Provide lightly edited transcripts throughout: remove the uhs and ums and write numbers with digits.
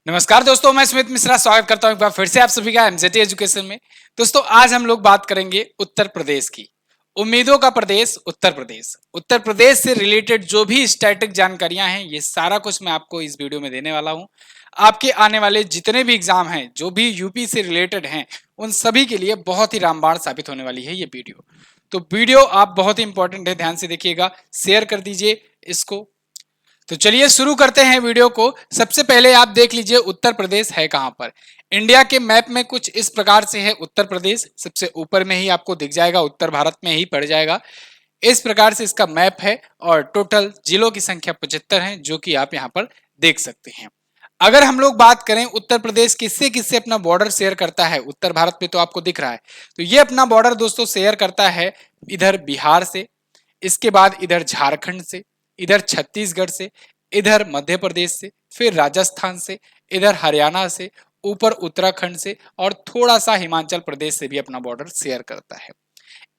नमस्कार दोस्तों, मैं स्मित मिश्रा स्वागत करता हूं एक बार फिर से आप सभी का एमजेटी एजुकेशन में। दोस्तों, आज हम लोग बात करेंगे उत्तर प्रदेश की। उम्मीदों का प्रदेश उत्तर प्रदेश। उत्तर प्रदेश से रिलेटेड जो भी स्टैटिक जानकारियां हैं, ये सारा कुछ मैं आपको इस वीडियो में देने वाला हूं। आपके आने वाले जितने भी एग्जाम हैं, जो भी यूपी से रिलेटेड हैं, उन सभी के लिए बहुत ही रामबाण साबित होने वाली है ये वीडियो। तो वीडियो आप बहुत ही इंपॉर्टेंट है, ध्यान से देखिएगा, शेयर कर दीजिए इसको। तो चलिए शुरू करते हैं वीडियो को। सबसे पहले आप देख लीजिए उत्तर प्रदेश है कहां पर। इंडिया के मैप में कुछ इस प्रकार से है उत्तर प्रदेश, सबसे ऊपर में ही आपको दिख जाएगा, उत्तर भारत में ही पड़ जाएगा। इस प्रकार से इसका मैप है और टोटल जिलों की संख्या 75 है, जो कि आप यहां पर देख सकते हैं। अगर हम लोग बात करें उत्तर प्रदेश किससे किससे अपना बॉर्डर शेयर करता है, उत्तर भारत में तो आपको दिख रहा है, तो ये अपना बॉर्डर दोस्तों शेयर करता है इधर बिहार से, इसके बाद इधर झारखंड से, इधर छत्तीसगढ़ से, इधर मध्य प्रदेश से, फिर राजस्थान से, इधर हरियाणा से, ऊपर उत्तराखंड से और थोड़ा सा हिमाचल प्रदेश से भी अपना बॉर्डर शेयर करता है।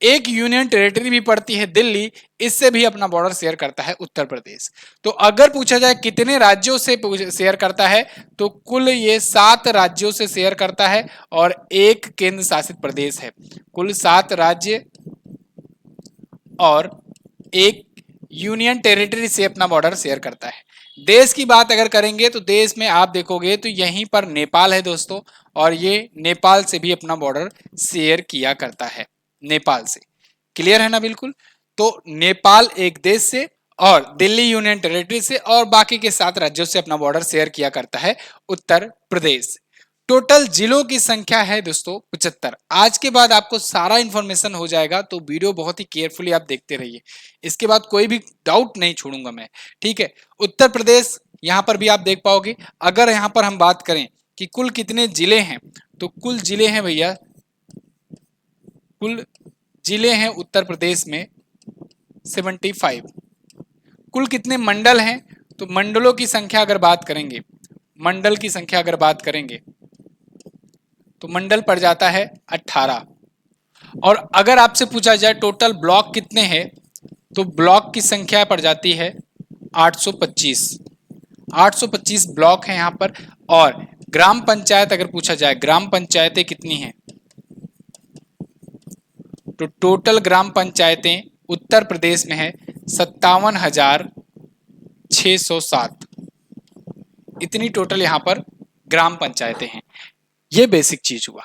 एक यूनियन टेरिटरी भी पड़ती है दिल्ली, इससे भी अपना बॉर्डर शेयर करता है उत्तर प्रदेश। तो अगर पूछा जाए कितने राज्यों से शेयर करता है, तो कुल ये 7 राज्यों से शेयर करता है और एक केंद्र शासित प्रदेश है। कुल 7 राज्य और एक यूनियन टेरिटरी से अपना बॉर्डर शेयर करता है। देश की बात अगर करेंगे तो देश में आप देखोगे तो यहीं पर नेपाल है दोस्तों, और ये नेपाल से भी अपना बॉर्डर शेयर किया करता है, नेपाल से। क्लियर है ना? बिल्कुल। तो नेपाल एक देश से और दिल्ली यूनियन टेरिटरी से और बाकी के 7 राज्यों से अपना बॉर्डर शेयर किया करता है उत्तर प्रदेश। टोटल जिलों की संख्या है दोस्तों 75। आज के बाद आपको सारा इंफॉर्मेशन हो जाएगा, तो वीडियो बहुत ही केयरफुली आप देखते रहिए। इसके बाद कोई भी डाउट नहीं छोड़ूंगा मैं, ठीक है। उत्तर प्रदेश यहां पर भी आप देख पाओगे। अगर यहां पर हम बात करें कि कुल कितने जिले हैं, तो कुल जिले हैं भैया, कुल जिले हैं उत्तर प्रदेश में 75। कुल कितने मंडल हैं, तो मंडलों की संख्या अगर बात करेंगे, मंडल की संख्या अगर बात करेंगे तो मंडल पड़ जाता है 18। और अगर आपसे पूछा जाए टोटल ब्लॉक कितने हैं, तो ब्लॉक की संख्या पड़ जाती है 825। 825 ब्लॉक है यहां पर। और ग्राम पंचायत अगर पूछा जाए, ग्राम पंचायतें कितनी हैं, तो टोटल ग्राम पंचायतें उत्तर प्रदेश में है 57,607। इतनी टोटल यहां पर ग्राम पंचायतें हैं। ये बेसिक चीज हुआ।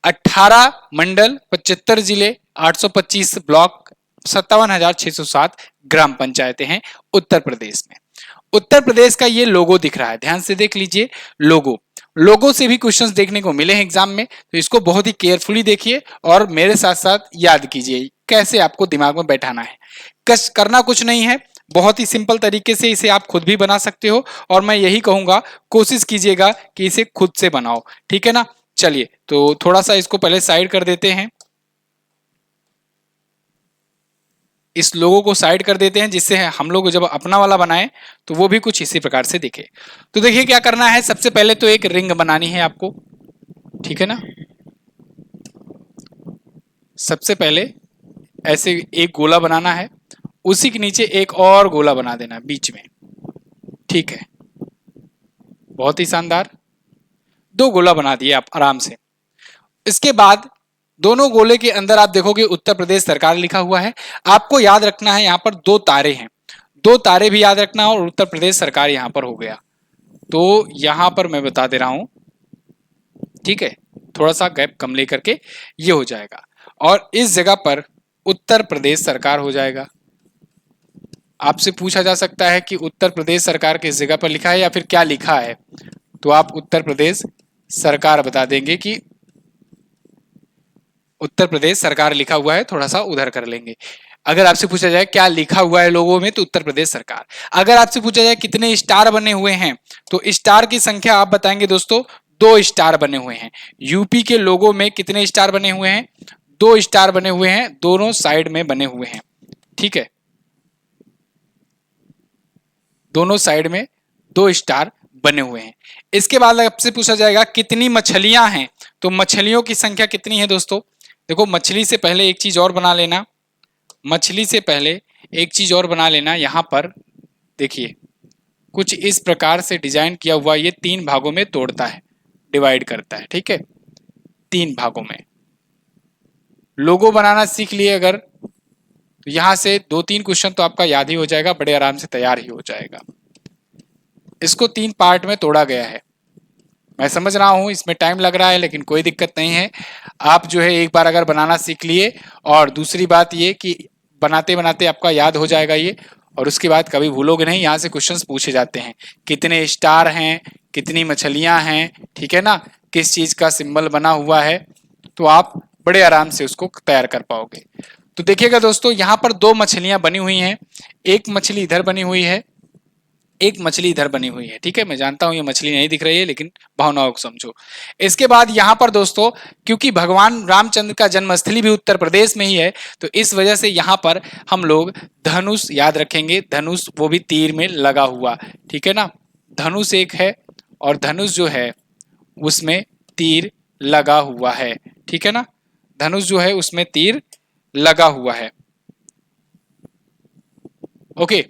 18 मंडल, 75 जिले, 825 ब्लॉक, 57,607 ग्राम पंचायतें हैं उत्तर प्रदेश में। उत्तर प्रदेश का ये लोगो दिख रहा है, ध्यान से देख लीजिए। लोगो लोगो से भी क्वेश्चंस देखने को मिले हैं एग्जाम में, तो इसको बहुत ही केयरफुली देखिए और मेरे साथ साथ याद कीजिए कैसे आपको दिमाग में बैठाना है। करना कुछ नहीं है, बहुत ही सिंपल तरीके से इसे आप खुद भी बना सकते हो, और मैं यही कहूंगा कोशिश कीजिएगा कि इसे खुद से बनाओ, ठीक है ना। चलिए, तो थोड़ा सा इसको पहले साइड कर देते हैं, इस लोगो को साइड कर देते हैं, जिससे हम लोग जब अपना वाला बनाएं तो वो भी कुछ इसी प्रकार से दिखे। तो देखिए क्या करना है, सबसे पहले तो एक रिंग बनानी है आपको, ठीक है ना। सबसे पहले ऐसे एक गोला बनाना है, उसी के नीचे एक और गोला बना देना है बीच में, ठीक है। बहुत ही शानदार, 2 गोला बना दिए आप आराम से। इसके बाद दोनों गोले के अंदर आप देखोगे उत्तर प्रदेश सरकार लिखा हुआ है। आपको याद रखना है, यहां पर 2 तारे हैं, 2 तारे भी याद रखना, और उत्तर प्रदेश सरकार यहां पर हो गया। तो यहां पर मैं बता दे रहा हूं, ठीक है, थोड़ा सा गैप कम लेकर के ये हो जाएगा, और इस जगह पर उत्तर प्रदेश सरकार हो जाएगा। आपसे पूछा जा सकता है कि उत्तर प्रदेश सरकार किस जगह पर लिखा है या फिर क्या लिखा है, तो आप उत्तर प्रदेश सरकार बता देंगे कि उत्तर प्रदेश सरकार लिखा हुआ है, थोड़ा सा उधर कर लेंगे। अगर आपसे पूछा जाए क्या लिखा हुआ है लोगों में, तो उत्तर प्रदेश सरकार। अगर आपसे पूछा जाए कितने स्टार बने हुए हैं, तो स्टार की संख्या आप बताएंगे दोस्तों, 2 स्टार बने हुए हैं। यूपी के लोगों में कितने स्टार बने हुए हैं, 2 स्टार बने हुए हैं, दोनों साइड में बने हुए हैं, ठीक है। दोनों साइड में 2 स्टार बने हुए हैं। इसके बाद आपसे पूछा जाएगा कितनी मछलियां हैं, तो मछलियों की संख्या कितनी है दोस्तों। देखो, मछली से पहले एक चीज और बना लेना, मछली से पहले एक चीज और बना लेना, यहां पर देखिए कुछ इस प्रकार से डिजाइन किया हुआ ये 3 भागों में तोड़ता है, डिवाइड करता है, ठीक है, 3 भागों में। लोगो बनाना सीख लिए अगर, तो यहां से 2-3 क्वेश्चन तो आपका याद ही हो जाएगा, बड़े आराम से तैयार ही हो जाएगा। इसको 3 पार्ट में तोड़ा गया है। मैं समझ रहा हूं इसमें टाइम लग रहा है, लेकिन कोई दिक्कत नहीं है। आप जो है एक बार अगर बनाना सीख लिए, और दूसरी बात ये कि बनाते बनाते आपका याद हो जाएगा ये, और उसके बाद कभी भूलोगे नहीं। यहाँ से क्वेश्चंस पूछे जाते हैं, कितने स्टार हैं, कितनी मछलियां हैं, ठीक है ना, किस चीज का सिंबल बना हुआ है, तो आप बड़े आराम से उसको तैयार कर पाओगे। तो देखिएगा दोस्तों, यहाँ पर 2 मछलियां बनी हुई हैं, एक मछली इधर बनी हुई है, एक मछली इधर बनी हुई है, ठीक है। मैं जानता हूं ये मछली नहीं दिख रही है, लेकिन भावनाओं को समझो। इसके बाद यहां पर दोस्तों, क्योंकि भगवान रामचंद्र का जन्मस्थली भी उत्तर प्रदेश में ही है, तो इस वजह से यहां पर हम लोग धनुष याद रखेंगे। धनुष वो भी तीर में लगा हुआ, ठीक है ना, धनुष एक है, और धनुष जो है उसमें तीर लगा हुआ है, ठीक है ना, धनुष जो है उसमें तीर लगा हुआ है। ओके,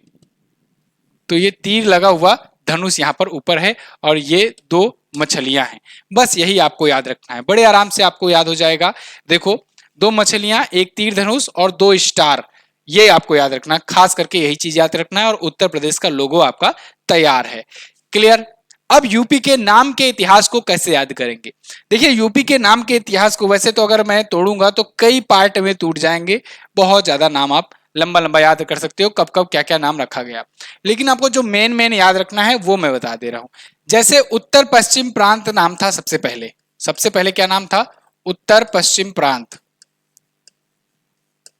तो ये तीर लगा हुआ धनुष यहाँ पर ऊपर है, और ये 2 मछलियां हैं। बस यही आपको याद रखना है, बड़े आराम से आपको याद हो जाएगा। देखो, 2 मछलियां, एक तीर धनुष और 2 स्टार, ये आपको याद रखना है, खास करके यही चीज याद रखना है, और उत्तर प्रदेश का लोगो आपका तैयार है। क्लियर। अब यूपी के नाम के इतिहास को कैसे याद करेंगे? देखिए, यूपी के नाम के इतिहास को वैसे तो अगर मैं तोड़ूंगा तो कई पार्ट में टूट जाएंगे, बहुत ज्यादा नाम आप लंबा लंबा याद कर सकते हो, कब कब क्या क्या नाम रखा गया, लेकिन आपको जो मेन मेन याद रखना है वो मैं बता दे रहा हूं। जैसे उत्तर पश्चिम प्रांत नाम था सबसे पहले क्या नाम था? उत्तर पश्चिम प्रांत।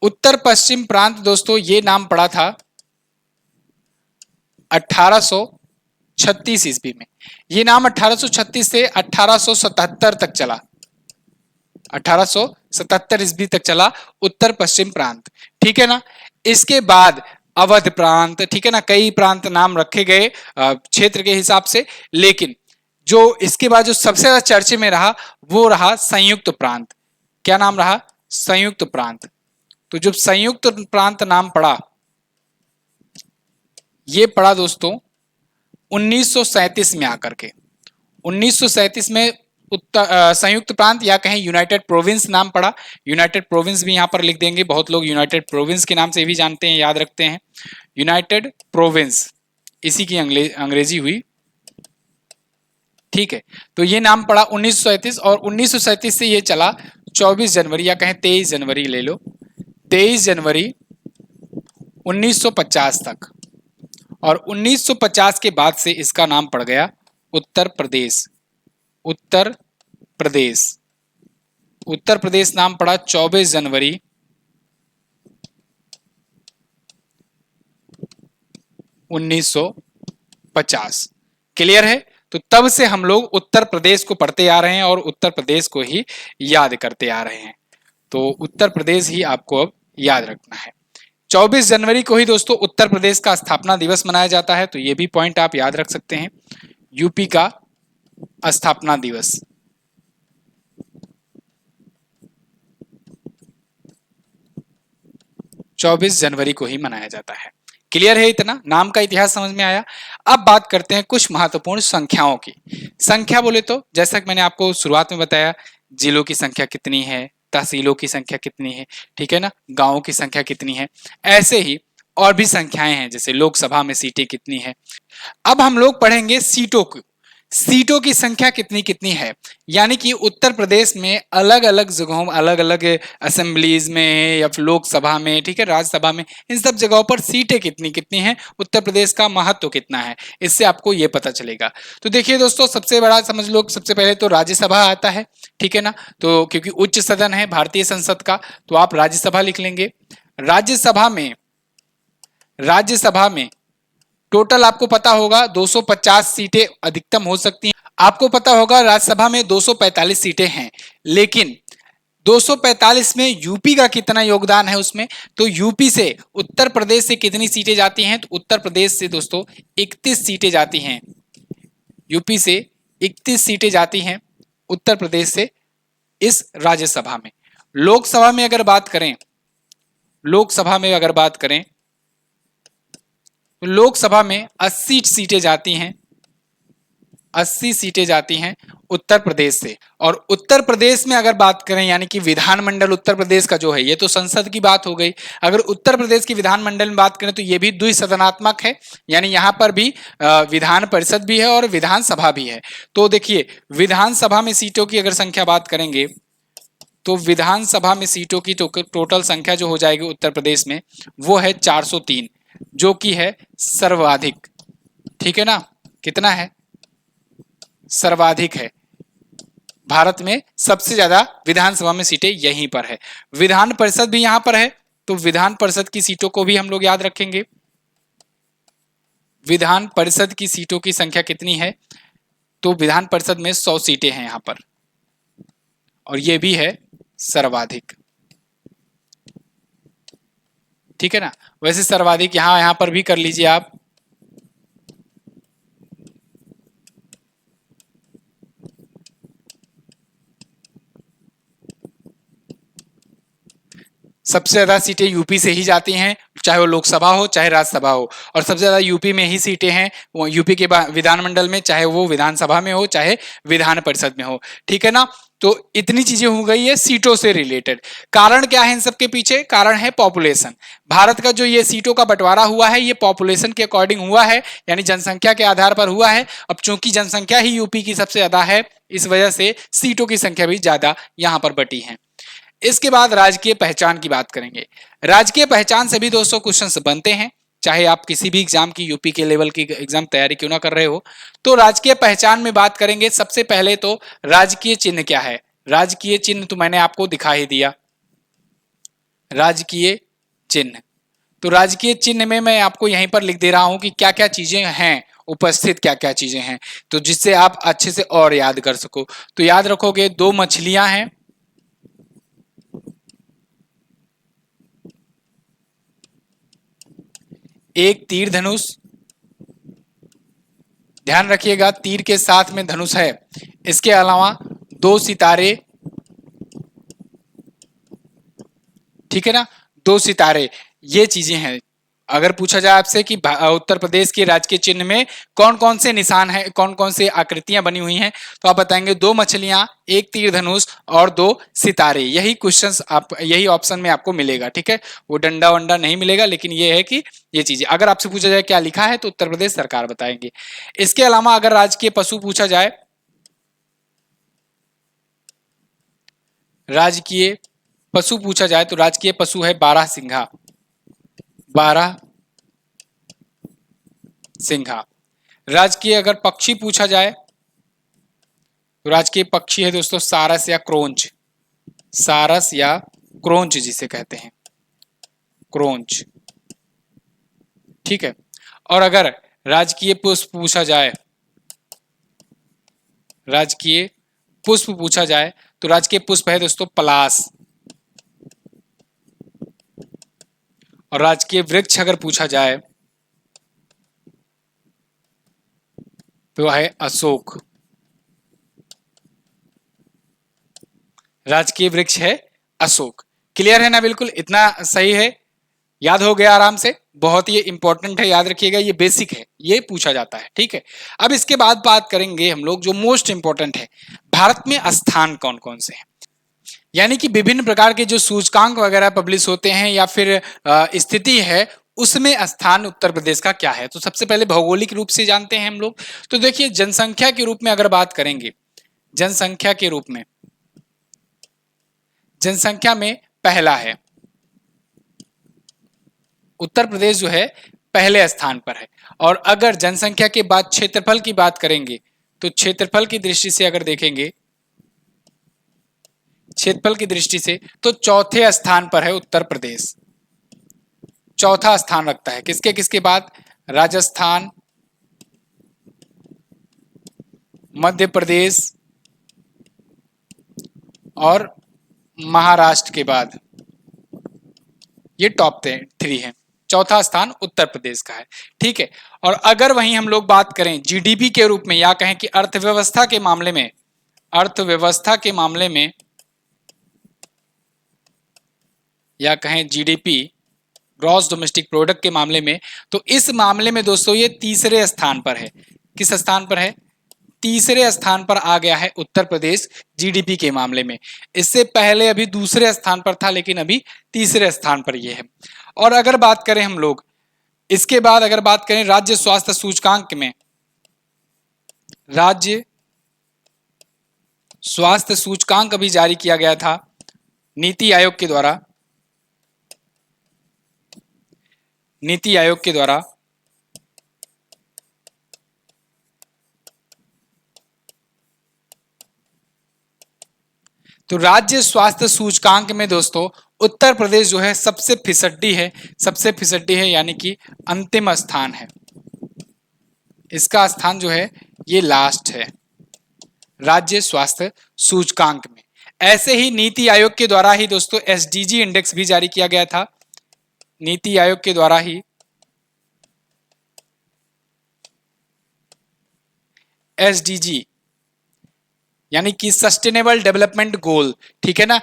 उत्तर पश्चिम प्रांत दोस्तों ये नाम पड़ा था 1836 ईस्वी में। ये नाम 1836 से 1877 तक चला, 1877 ईस्वी तक चला उत्तर पश्चिम प्रांत, ठीक है ना। इसके बाद अवध प्रांत, ठीक है ना, कई प्रांत नाम रखे गए क्षेत्र के हिसाब से, लेकिन जो इसके बाद जो सबसे ज्यादा चर्चे में रहा वो रहा संयुक्त प्रांत। क्या नाम रहा? संयुक्त प्रांत। तो जब संयुक्त प्रांत नाम पड़ा, ये पड़ा दोस्तों 1937 में आकर के। 1937 में संयुक्त प्रांत या कहें यूनाइटेड प्रोविंस नाम पड़ा। यूनाइटेड प्रोविंस भी यहां पर लिख देंगे, बहुत लोग यूनाइटेड प्रोविंस के नाम से भी जानते हैं, याद रखते हैं। यूनाइटेड प्रोविंस, इसी की अंग्रेजी हुई, ठीक है। तो ये नाम पड़ा 1937, और 1937 से ये चला 24 जनवरी या कहें 23 जनवरी ले लो, 23 जनवरी 1950 तक। और 1950 के बाद से इसका नाम पड़ गया उत्तर प्रदेश। उत्तर प्रदेश, उत्तर प्रदेश नाम पड़ा 24 जनवरी 1950। क्लियर है? तो तब से हम लोग उत्तर प्रदेश को पढ़ते आ रहे हैं और उत्तर प्रदेश को ही याद करते आ रहे हैं। तो उत्तर प्रदेश ही आपको अब याद रखना है। 24 जनवरी को ही दोस्तों उत्तर प्रदेश का स्थापना दिवस मनाया जाता है, तो ये भी पॉइंट आप याद रख सकते हैं। यूपी का स्थापना दिवस 24 जनवरी को ही मनाया जाता है। क्लियर है? इतना नाम का इतिहास समझ में आया। अब बात करते हैं कुछ महत्वपूर्ण संख्याओं की। संख्या बोले तो जैसा कि मैंने आपको शुरुआत में बताया, जिलों की संख्या कितनी है, तहसीलों की संख्या कितनी है, ठीक है ना, गांवों की संख्या कितनी है, ऐसे ही और भी संख्याएं हैं, जैसे लोकसभा में सीटें कितनी है। अब हम लोग पढ़ेंगे सीटों को, सीटों की संख्या कितनी कितनी है, यानी कि उत्तर प्रदेश में अलग अलग जगहों, अलग अलग असेंबलीज में या फिर लोकसभा में, ठीक है, राज्यसभा में, इन सब जगहों पर सीटें कितनी कितनी हैं, उत्तर प्रदेश का महत्व कितना है, इससे आपको ये पता चलेगा। तो देखिए दोस्तों, सबसे बड़ा समझ लो, सबसे पहले तो राज्यसभा आता है, ठीक है ना, तो क्योंकि उच्च सदन है भारतीय संसद का, तो आप राज्यसभा लिख लेंगे। राज्यसभा में टोटल आपको पता होगा 250 सीटें अधिकतम हो सकती हैं। आपको पता होगा राज्यसभा में 245 सीटें हैं, लेकिन 245 में यूपी का कितना योगदान है उसमें, तो यूपी से उत्तर प्रदेश से कितनी सीटें जाती हैं, तो उत्तर प्रदेश से दोस्तों 31 सीटें जाती हैं। यूपी से 31 सीटें जाती हैं उत्तर प्रदेश से इस राज्यसभा में। लोकसभा में अगर बात करें, तो लोकसभा में 80 सीटें जाती हैं, 80 सीटें जाती हैं उत्तर प्रदेश से। और उत्तर प्रदेश में अगर बात करें, यानी कि विधानमंडल उत्तर प्रदेश का जो है, ये तो संसद की बात हो गई। अगर उत्तर प्रदेश की विधानमंडल में बात करें तो ये भी द्विसदनात्मक है, यानी यहाँ पर भी विधान परिषद भी है और विधानसभा भी है। तो देखिए, विधानसभा में सीटों की अगर संख्या बात करेंगे तो विधानसभा में सीटों की टोटल संख्या जो हो जाएगी उत्तर प्रदेश में, वो है 403, जो कि है सर्वाधिक। ठीक है ना, कितना है? सर्वाधिक है। भारत में सबसे ज्यादा विधानसभा में सीटें यहीं पर है। विधान परिषद भी यहां पर है, तो विधान परिषद की सीटों को भी हम लोग याद रखेंगे। विधान परिषद की सीटों की संख्या कितनी है? तो विधान परिषद में 100 सीटें हैं यहां पर, और ये भी है सर्वाधिक। ठीक है ना, वैसे सर्वाधिक यहां पर भी कर लीजिए आप। सबसे ज्यादा सीटें यूपी से ही जाती हैं, चाहे वो लोकसभा हो चाहे राज्यसभा हो, और सबसे ज्यादा यूपी में ही सीटें हैं, वो यूपी के विधानमंडल में, चाहे वो विधानसभा में हो चाहे विधान परिषद में हो। ठीक है ना, तो इतनी चीजें हो गई है सीटों से रिलेटेड। कारण क्या है इन सबके पीछे? कारण है पॉपुलेशन। भारत का जो ये सीटों का बंटवारा हुआ है, ये पॉपुलेशन के अकॉर्डिंग हुआ है, यानी जनसंख्या के आधार पर हुआ है। अब चूंकि जनसंख्या ही यूपी की सबसे ज्यादा है, इस वजह से सीटों की संख्या भी ज्यादा यहां पर बटी है। इसके बाद राजकीय पहचान की बात करेंगे। राजकीय पहचान से भी दोस्तों क्वेश्चंस बनते हैं, चाहे आप किसी भी एग्जाम की, यूपी के लेवल की एग्जाम तैयारी क्यों ना कर रहे हो। तो राजकीय पहचान में बात करेंगे, सबसे पहले तो राजकीय चिन्ह क्या है? राजकीय चिन्ह तो मैंने आपको दिखा ही दिया, राजकीय चिन्ह। तो राजकीय चिन्ह में मैं आपको यहीं पर लिख दे रहा हूं कि क्या क्या चीजें हैं उपस्थित, क्या क्या चीजें हैं, तो जिससे आप अच्छे से और याद कर सको। तो याद रखोगे, 2 मछलियां हैं, एक तीर धनुष, ध्यान रखिएगा तीर के साथ में धनुष है, इसके अलावा 2 सितारे। ठीक है ना, 2 सितारे, ये चीजें हैं। अगर पूछा जाए आपसे कि उत्तर प्रदेश के राजकीय चिन्ह में कौन कौन से निशान हैं, कौन कौन से आकृतियां बनी हुई हैं, तो आप बताएंगे 2 मछलियां, एक तीर धनुष और 2 सितारे। यही क्वेश्चंस आप, यही ऑप्शन में आपको मिलेगा। ठीक है, वो डंडा वंडा नहीं मिलेगा, लेकिन ये है कि ये चीजें अगर आपसे पूछा जाए क्या लिखा है, तो उत्तर प्रदेश सरकार बताएंगे। इसके अलावा अगर राजकीय पशु पूछा जाए, राजकीय पशु पूछा जाए तो राजकीय पशु है 12 सिंघा, 12 सिंघा। राजकीय अगर पक्षी पूछा जाए तो राजकीय पक्षी है दोस्तों सारस या क्रोंच, सारस या क्रोंच जिसे कहते हैं, क्रोंच। ठीक है, और अगर राजकीय पुष्प पूछा जाए, राजकीय पुष्प पूछा जाए तो राजकीय पुष्प है दोस्तों पलाश। और राजकीय वृक्ष अगर पूछा जाए तो है अशोक, राजकीय वृक्ष है अशोक। क्लियर है ना? बिल्कुल इतना सही है, याद हो गया आराम से। बहुत ही इंपॉर्टेंट है, याद रखिएगा, ये बेसिक है, ये पूछा जाता है। ठीक है, अब इसके बाद बात करेंगे हम लोग जो मोस्ट इंपॉर्टेंट है, भारत में स्थान कौन कौन से हैं। यानी कि विभिन्न प्रकार के जो सूचकांक वगैरह पब्लिश होते हैं या फिर स्थिति है, उसमें स्थान उत्तर प्रदेश का क्या है। तो सबसे पहले भौगोलिक रूप से जानते हैं हम लोग। तो देखिए, जनसंख्या के रूप में अगर बात करेंगे, जनसंख्या के रूप में, जनसंख्या में पहला है उत्तर प्रदेश, जो है पहले स्थान पर है। और अगर जनसंख्या के बाद क्षेत्रफल की बात करेंगे, तो क्षेत्रफल की दृष्टि से अगर देखेंगे, क्षेत्रफल की दृष्टि से तो चौथे स्थान पर है उत्तर प्रदेश, चौथा स्थान रखता है। किसके किसके बाद? राजस्थान, मध्य प्रदेश और महाराष्ट्र के बाद, ये टॉप 3 है। चौथा स्थान उत्तर प्रदेश का है। ठीक है, और अगर वहीं हम लोग बात करें जीडीपी के रूप में, या कहें कि अर्थव्यवस्था के मामले में, अर्थव्यवस्था के मामले में, या कहें जीडीपी ग्रॉस डोमेस्टिक प्रोडक्ट के मामले में, तो इस मामले में दोस्तों ये तीसरे स्थान पर है। किस स्थान पर है? तीसरे स्थान पर आ गया है उत्तर प्रदेश जीडीपी के मामले में। इससे पहले अभी दूसरे स्थान पर था, लेकिन अभी तीसरे स्थान पर यह है। और अगर बात करें हम लोग इसके बाद, अगर बात करें राज्य स्वास्थ्य सूचकांक में, राज्य स्वास्थ्य सूचकांक अभी जारी किया गया था नीति आयोग के द्वारा। नीति आयोग के द्वारा तो राज्य स्वास्थ्य सूचकांक में दोस्तों उत्तर प्रदेश जो है सबसे फिसड्डी है, सबसे फिसड्डी है, यानी कि अंतिम स्थान है। इसका स्थान जो है ये लास्ट है राज्य स्वास्थ्य सूचकांक में। ऐसे ही नीति आयोग के द्वारा ही दोस्तों एसडीजी इंडेक्स भी जारी किया गया था। नीति आयोग के द्वारा ही एसडीजी यानी कि सस्टेनेबल डेवलपमेंट गोल, ठीक है ना,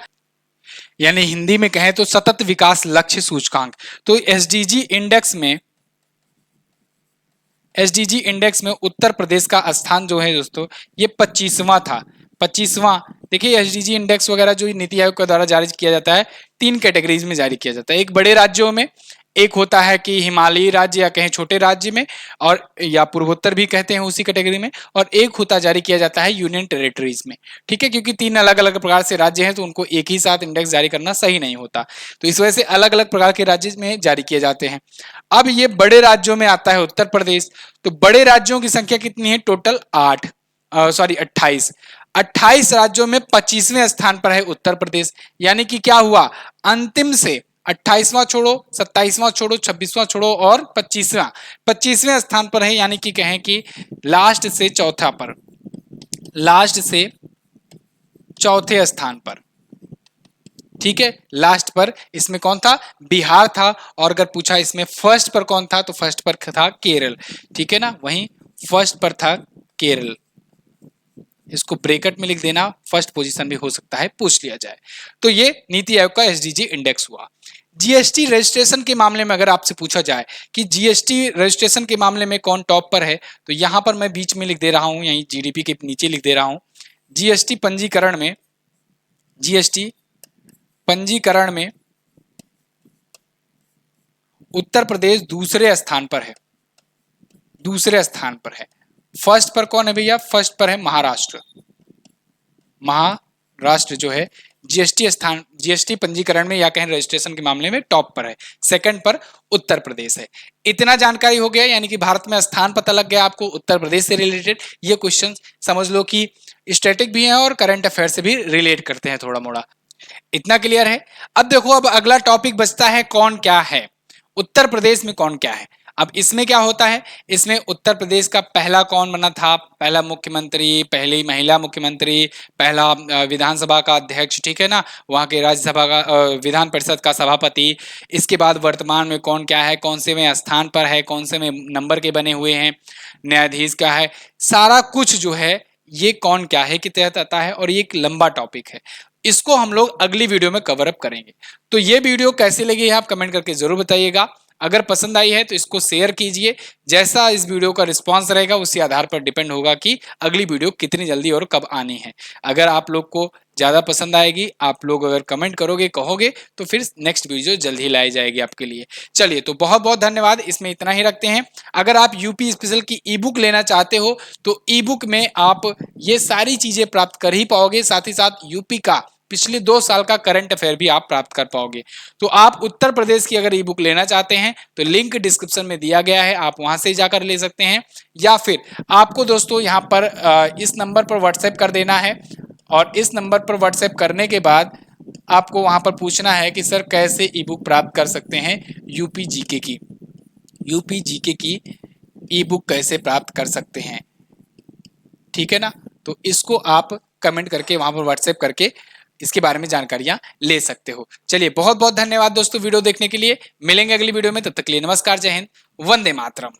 यानी हिंदी में कहें तो सतत विकास लक्ष्य सूचकांक। तो एसडीजी इंडेक्स में उत्तर प्रदेश का स्थान जो है दोस्तों ये 25वां था। 25वां। देखिए एसडीजी इंडेक्स वगैरह जो नीति आयोग के द्वारा जारी किया जाता है 3 कैटेगरीज में जारी किया जाता है। एक बड़े राज्यों में, एक होता है कि हिमालयी राज्य या कहें छोटे राज्य में, और या पूर्वोत्तर भी कहते हैं उसी कैटेगरी में, और एक होता जारी किया जाता है यूनियन टेरिटरीज में, ठीक है, क्योंकि 3 अलग अलग प्रकार से राज्य हैं तो उनको एक ही साथ इंडेक्स जारी करना सही नहीं होता, तो इस वजह से अलग अलग प्रकार के राज्य में जारी किए जाते हैं। अब ये बड़े राज्यों में आता है उत्तर प्रदेश। तो बड़े राज्यों की संख्या कितनी है? टोटल 28। 28 राज्यों में 25वें स्थान पर है उत्तर प्रदेश। यानी कि क्या हुआ, अंतिम से 28वां छोड़ो, 27वां छोड़ो, 26वां छोड़ो और 25वें स्थान पर है। यानी कि कहें कि लास्ट से चौथा पर, लास्ट से चौथे स्थान पर, ठीक है, लास्ट पर इसमें कौन था? बिहार था। और अगर पूछा इसमें फर्स्ट पर कौन था, तो फर्स्ट पर था केरल, ठीक है ना, वहीं फर्स्ट पर था केरल। इसको ब्रैकेट में लिख देना, फर्स्ट पोजीशन भी हो सकता है पूछ लिया जाए। तो ये नीति आयोग का एसडीजी इंडेक्स हुआ। जीएसटी रजिस्ट्रेशन के मामले में अगर आपसे पूछा जाए कि जीएसटी रजिस्ट्रेशन के मामले में कौन टॉप पर है, तो यहां पर मैं बीच में लिख दे रहा हूं, यहीं जीडीपी के नीचे लिख दे रहा हूं, जीएसटी पंजीकरण में, जीएसटी पंजीकरण में उत्तर प्रदेश दूसरे स्थान पर है, दूसरे स्थान पर है। फर्स्ट पर कौन है भैया? फर्स्ट पर है महाराष्ट्र। महाराष्ट्र जो है जीएसटी पंजीकरण में या कहें रजिस्ट्रेशन के मामले में टॉप पर है। सेकंड पर उत्तर प्रदेश है। इतना जानकारी हो गया, यानी कि भारत में स्थान पता लग गया आपको उत्तर प्रदेश से रिलेटेड। ये क्वेश्चन समझ लो कि स्टैटिक भी है और करंट अफेयर से भी रिलेट करते हैं थोड़ा मोड़ा। इतना क्लियर है? अब देखो, अब अगला टॉपिक बचता है कौन क्या है, उत्तर प्रदेश में कौन क्या है। अब इसमें क्या होता है, इसमें उत्तर प्रदेश का पहला कौन बना था, पहला मुख्यमंत्री, पहली महिला मुख्यमंत्री, पहला विधानसभा का अध्यक्ष, ठीक है ना, वहां के राज्यसभा का विधान परिषद का सभापति। इसके बाद वर्तमान में कौन क्या है, कौन से में स्थान पर है, कौन से में नंबर के बने हुए हैं, न्यायाधीश क्या है, सारा कुछ जो है ये कौन क्या है के तहत आता है। और ये एक लंबा टॉपिक है, इसको हम लोग अगली वीडियो में कवर अप करेंगे। तो ये वीडियो कैसी लगी है आप कमेंट करके जरूर बताइएगा। अगर पसंद आई है तो इसको शेयर कीजिए। जैसा इस वीडियो का रिस्पांस रहेगा उसी आधार पर डिपेंड होगा कि अगली वीडियो कितनी जल्दी और कब आनी है। अगर आप लोग को ज़्यादा पसंद आएगी, आप लोग अगर कमेंट करोगे, कहोगे, तो फिर नेक्स्ट वीडियो जल्द ही लाई जाएगी आपके लिए। चलिए, तो बहुत बहुत धन्यवाद, इसमें इतना ही रखते हैं। अगर आप यूपी स्पेशल की ई बुक लेना चाहते हो तो ई बुक में आप ये सारी चीज़ें प्राप्त कर ही पाओगे, साथ ही साथ यूपी का पिछले 2 साल का करंट अफेयर भी आप प्राप्त कर पाओगे। तो आप उत्तर प्रदेश की अगर ई बुक लेना चाहते हैं तो लिंक डिस्क्रिप्शन में दिया गया है, आप वहां से जाकर ले सकते हैं, या फिर आपको दोस्तों यहाँ पर इस नंबर पर व्हाट्सएप कर देना है। और इस नंबर पर व्हाट्सएप करने के बाद आपको वहां पर पूछना है कि सर कैसे ई बुक प्राप्त कर सकते हैं यूपी जीके की ई बुक कैसे प्राप्त कर सकते हैं, ठीक है ना। तो इसको आप कमेंट करके वहां पर व्हाट्सएप करके इसके बारे में जानकारियां ले सकते हो। चलिए, बहुत बहुत धन्यवाद दोस्तों वीडियो देखने के लिए। मिलेंगे अगली वीडियो में, तब तक के लिए नमस्कार, जय हिंद, वंदे मातरम।